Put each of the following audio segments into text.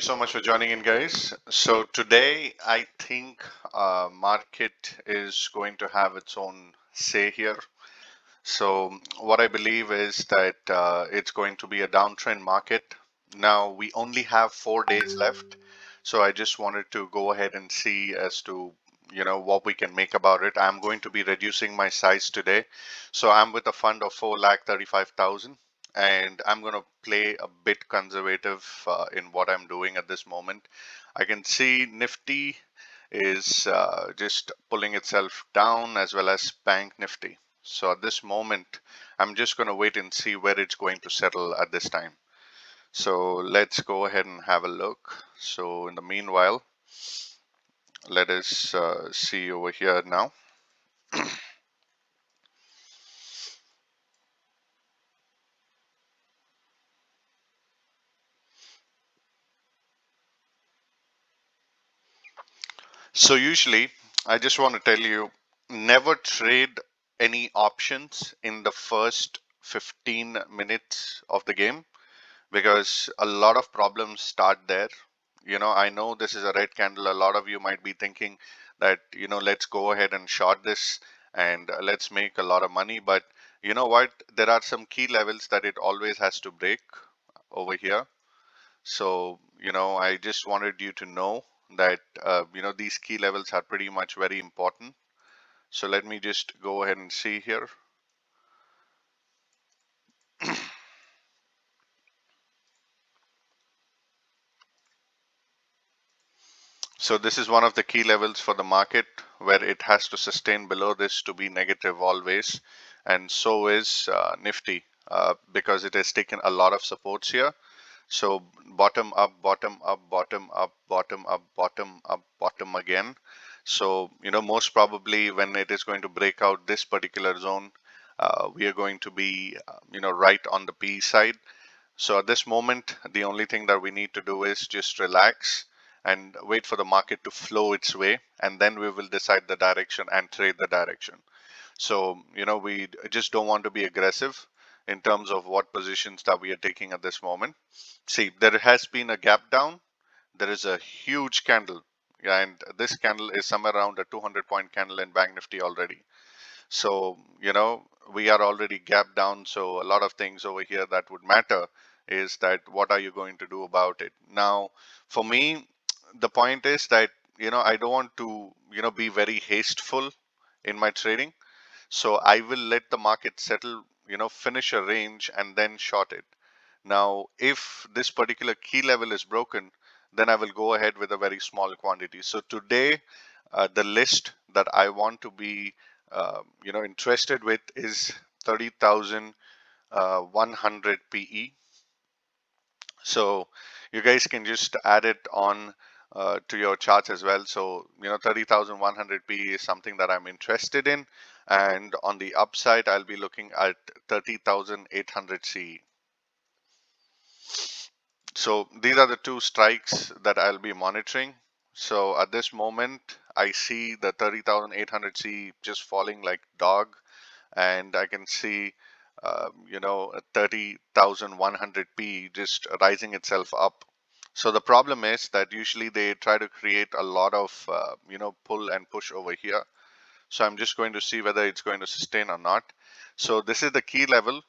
you so much for joining in, guys. So today, I think market is going to have its own say here. So what I believe is that it's going to be a downtrend market. Now we only have 4 days left, so I just wanted to go ahead and see as to what we can make about it. I'm going to be reducing my size today, so I'm with a fund of 4,35,000, and I'm going to play a bit conservative in what I'm doing at this moment. I can see Nifty is just pulling itself down, as well as Bank Nifty. So at this moment, I'm just going to wait and see where it's going to settle at this time. So let's go ahead and have a look. So in the meanwhile, let us see over here now. So usually, I just want to tell you, never trade any options in the first 15 minutes of the game, because a lot of problems start there. I know this is a red candle. A lot of you might be thinking that, let's go ahead and short this and let's make a lot of money. But you know what? There are some key levels that it always has to break over here. So, I just wanted you to know that, these key levels are pretty much very important. So let me just go ahead and see here. So this is one of the key levels for the market, where it has to sustain below this to be negative always. And so is Nifty, because it has taken a lot of supports here. So bottom up, bottom up, bottom up, bottom up, bottom up, bottom again. So, most probably when it is going to break out this particular zone, we are going to be, right on the P side. So at this moment, the only thing that we need to do is just relax and wait for the market to flow its way, and then we will decide the direction and trade the direction. So, we just don't want to be aggressive in terms of what positions that we are taking at this moment. See, there has been a gap down. There is a huge candle, and this candle is somewhere around a 200-point candle in Bank Nifty already. So, we are already gapped down. So a lot of things over here that would matter is that what are you going to do about it? Now, for me, the point is that, I don't want to, be very hasteful in my trading. So I will let the market settle, finish a range and then short it. Now, if this particular key level is broken, then I will go ahead with a very small quantity. So today, the list that I want to be, interested with is 30,100 PE. So you guys can just add it on to your charts as well. So, 30,100 PE is something that I'm interested in. And on the upside, I'll be looking at 30,800 CE. So these are the two strikes that I'll be monitoring. So at this moment, I see the 30,800 C just falling like dog, and I can see, 30,100 P just rising itself up. So the problem is that usually they try to create a lot of, pull and push over here. So I'm just going to see whether it's going to sustain or not. So this is the key level.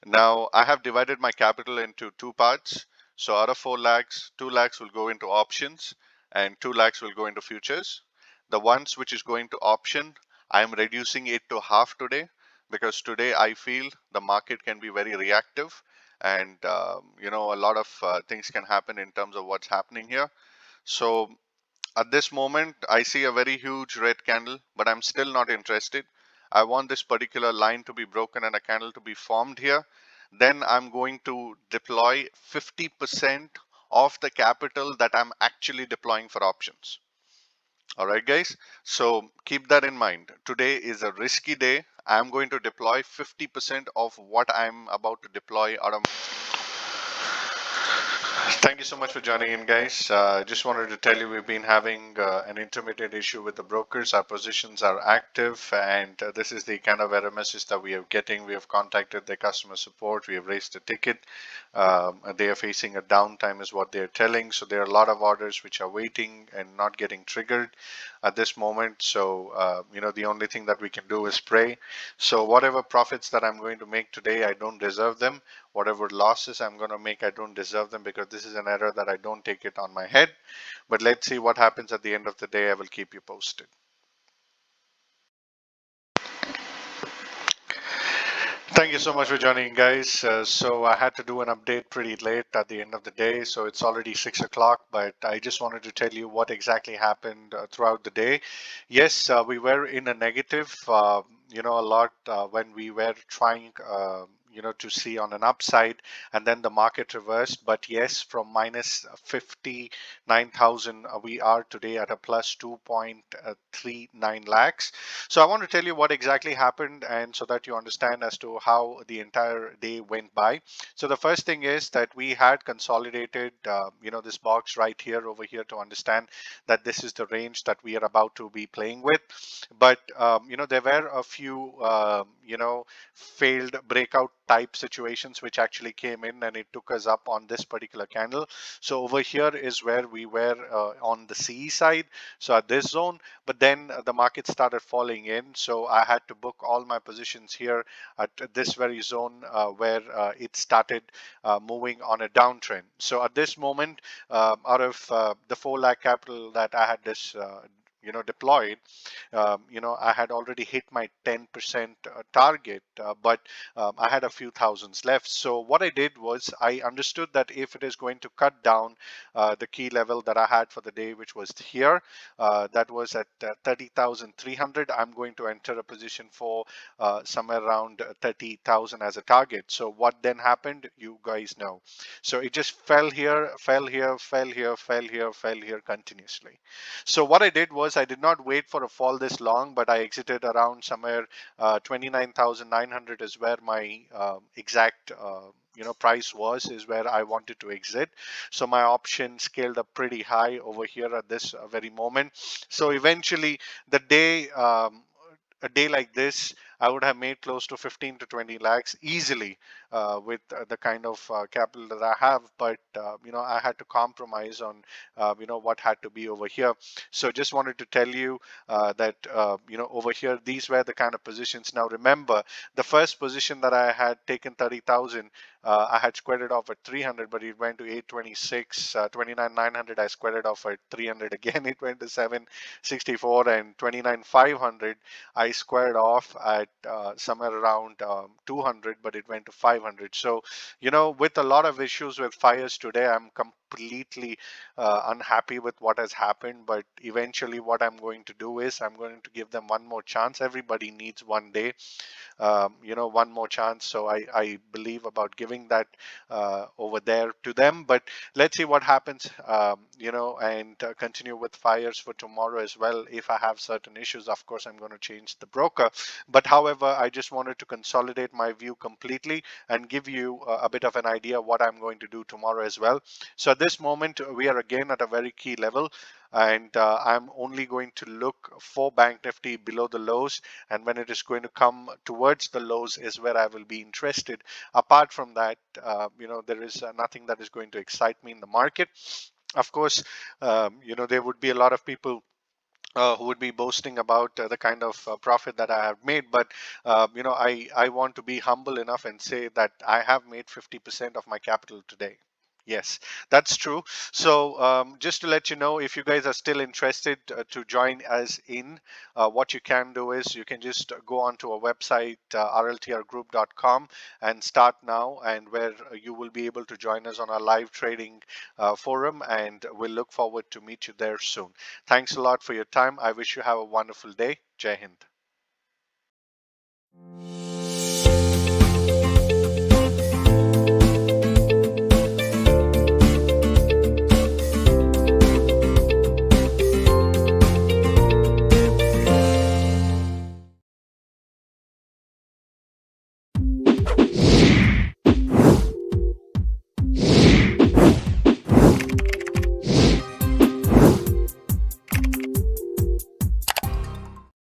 Now I have divided my capital into two parts. So out of 4 lakhs, 2 lakhs will go into options and 2 lakhs will go into futures. The ones which is going to option, I am reducing it to half today, because today I feel the market can be very reactive, and a lot of things can happen in terms of what's happening here. So at this moment, I see a very huge red candle, but I'm still not interested. I want this particular line to be broken and a candle to be formed here. Then I'm going to deploy 50% of the capital that I'm actually deploying for options. All right, guys. So keep that in mind. Today is a risky day. I'm going to deploy 50% of what I'm about to deploy out of. Thank you so much for joining in, guys. Just wanted to tell you we've been having an intermittent issue with the brokers. Our positions are active, and this is the kind of error message that we are getting. We have contacted their customer support. We have raised a ticket. They are facing a downtime, is what they are telling. So there are a lot of orders which are waiting and not getting triggered at this moment. So the only thing that we can do is pray. So whatever profits that I'm going to make today, I don't deserve them. Whatever losses I'm going to make, I don't deserve them, because this is an error that I don't take it on my head. But let's see what happens at the end of the day. I will keep you posted. Thank you so much for joining, guys. So I had to do an update pretty late at the end of the day, so it's already 6 o'clock. But I just wanted to tell you what exactly happened throughout the day. Yes, we were in a negative, a lot when we were trying, to see on an upside, and then the market reversed. But yes, from minus 59,000, we are today at a plus 2.39 lakhs. So I want to tell you what exactly happened, and so that you understand as to how the entire day went by. So the first thing is that we had consolidated, this box right here over here, to understand that this is the range that we are about to be playing with. But there were a few, failed breakout type situations which actually came in, and it took us up on this particular candle. So over here is where we were on the CE side. So at this zone, but then the market started falling in, so I had to book all my positions here at this very zone where it started moving on a downtrend. So at this moment, out of the 4 lakh capital that I had this deployed, I had already hit my 10% target, but I had a few thousands left. So what I did was I understood that if it is going to cut down the key level that I had for the day, which was here, that was at 30,300, I'm going to enter a position for somewhere around 30,000 as a target. So what then happened, you guys know. So it just fell here, fell here, fell here, fell here, fell here continuously. So what I did was I did not wait for a fall this long, but I exited around somewhere 29,900 is where my exact price was, is where I wanted to exit. So my option scaled up pretty high over here at this very moment. So eventually the day, a day like this, I would have made close to 15 to 20 lakhs easily with the kind of capital that I have. But, I had to compromise on, what had to be over here. So just wanted to tell you that, over here, these were the kind of positions. Now, remember, the first position that I had taken 30,000, I had squared it off at 300, but it went to 826, 29,900. I squared it off at 300 again. It went to 764, and 29,500. I squared off at somewhere around 200, but it went to 500. So, with a lot of issues with fires today, I'm completely unhappy with what has happened. But eventually, what I'm going to do is I'm going to give them one more chance. Everybody needs one day, one more chance. So I believe about giving that over there to them. But let's see what happens, and continue with fires for tomorrow as well. If I have certain issues, of course, I'm going to change the broker. But however, I just wanted to consolidate my view completely and give you a bit of an idea what I'm going to do tomorrow as well. So at this moment, we are again at a very key level, and I'm only going to look for Bank Nifty below the lows, and when it is going to come towards the lows is where I will be interested. Apart from that, there is nothing that is going to excite me in the market. Of course, there would be a lot of people who would be boasting about the kind of profit that I have made. But, I want to be humble enough and say that I have made 50% of my capital today. Yes, that's true. So just to let you know, if you guys are still interested to join us in, what you can do is you can just go onto our website, rltrgroup.com, and start now, and where you will be able to join us on our live trading forum, and we'll look forward to meet you there soon. Thanks a lot for your time. I wish you have a wonderful day. Jai Hind.